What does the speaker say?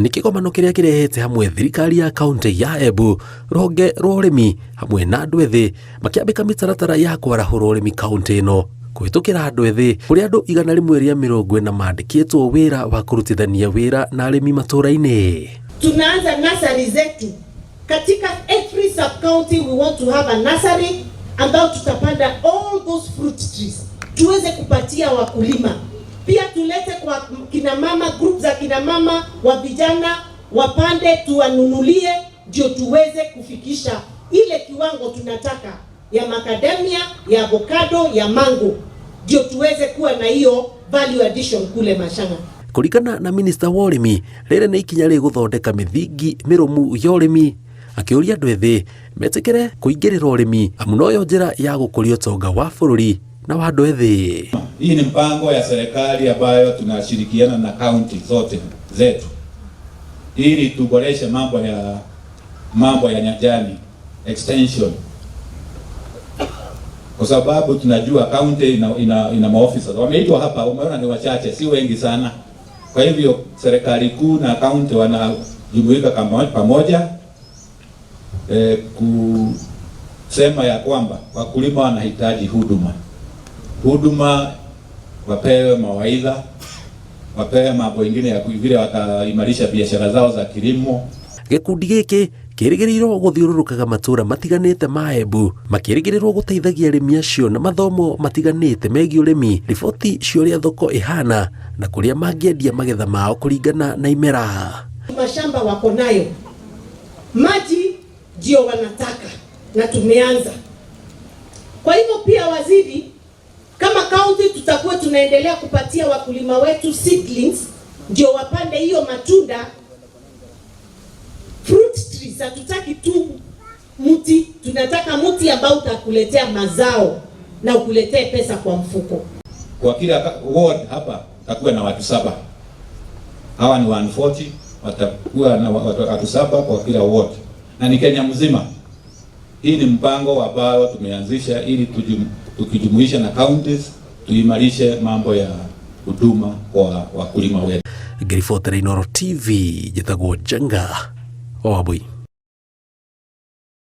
nĩ kĩgomano kĩrĩa kĩrehete hamwe thirikari ya kaunti ya Embu, rũhonge rwa ũrĩmi hamwe na andũ ethĩ makĩambĩka mĩtaratara ya kwarahũra ũrĩmi kaunti ĩno kũhĩtũkĩra andũ ethĩ, kũrĩa andũ 140 mandĩkĩtwo wĩra wa kũrutithania wĩra na arĩmi matũũra-inĩ. Tunaanza nursery zetu katika every sub county. We want to have a nursery ambao tutapanda all those fruit trees tuweze kupatia wakulima. Pia tulete kwa kina mama, group za kina mama wa vijana wapande, tuwanunulie ndio tuweze kufikisha ile kiwango tunataka ya macadamia, ya avocado, ya mango, ndio tuweze kuwa na hiyo value addition kule mashanga. Kũringana na minister wa ũrĩmi, rĩrĩ nĩ ikinya rĩa gũthondeka mĩthingi mĩrũmu ya ũrĩmi, akĩũria andũ ethĩ metĩkĩre kũingĩrĩra ũrĩmi amu noyo njĩra ya gũkũria ũtonga wa bũrũri na wa andũ ethĩ. Hii ni mpango ya serikali ambayo tunashirikiana na kaunti zote zetu ili tuboreshe mambo ya nyajani extension, kwa sababu tunajua kaunti ina maofisa wameitwa hapa, umeona ni wachache, si wengi sana. Kwa hivyo serikali kuu na kaunti wanajumuika pamoja kusema ya kwamba wakulima wanahitaji huduma, wapewe mawaidha, wapewe mambo mengine ya vile wataimarisha biashara zao za kilimo. Gĩkundi gĩkĩ kĩrĩgĩrĩirwo gũthiũrũrũkaga matũũra matiganĩte ma Embu, makĩrĩgĩrĩrwo gũteithagia arĩmi acio na mathomo matiganĩte megiĩ ũrĩmi, riboti cia ũrĩa thoko ĩhana na kũrĩa mangĩendia magetha mao kũringana na imera. Mashamba wako nayo, maji ndio wanataka na tumeanza. Kwa hivyo pia waziri, kama kaunti tutakuwa tunaendelea kupatia wakulima wetu seedlings ndio wapande hiyo matunda. Fruit trees, hatutaki tu muti, tunataka muti ambao utakuletea mazao na ukuletee pesa kwa mfuko. Kwa kila ward hapa takuwa na watu 7. Hawa ni 140, watakuwa na watu 7 kwa kila ward. Na ni Kenya mzima. Hii ni mpango ambao tumeanzisha ili tukijumuisha na counties tuimarishe mambo ya huduma kwa wakulima wetu. Ngĩribotera Inooro TV, njĩtagwo Njenga Wambui.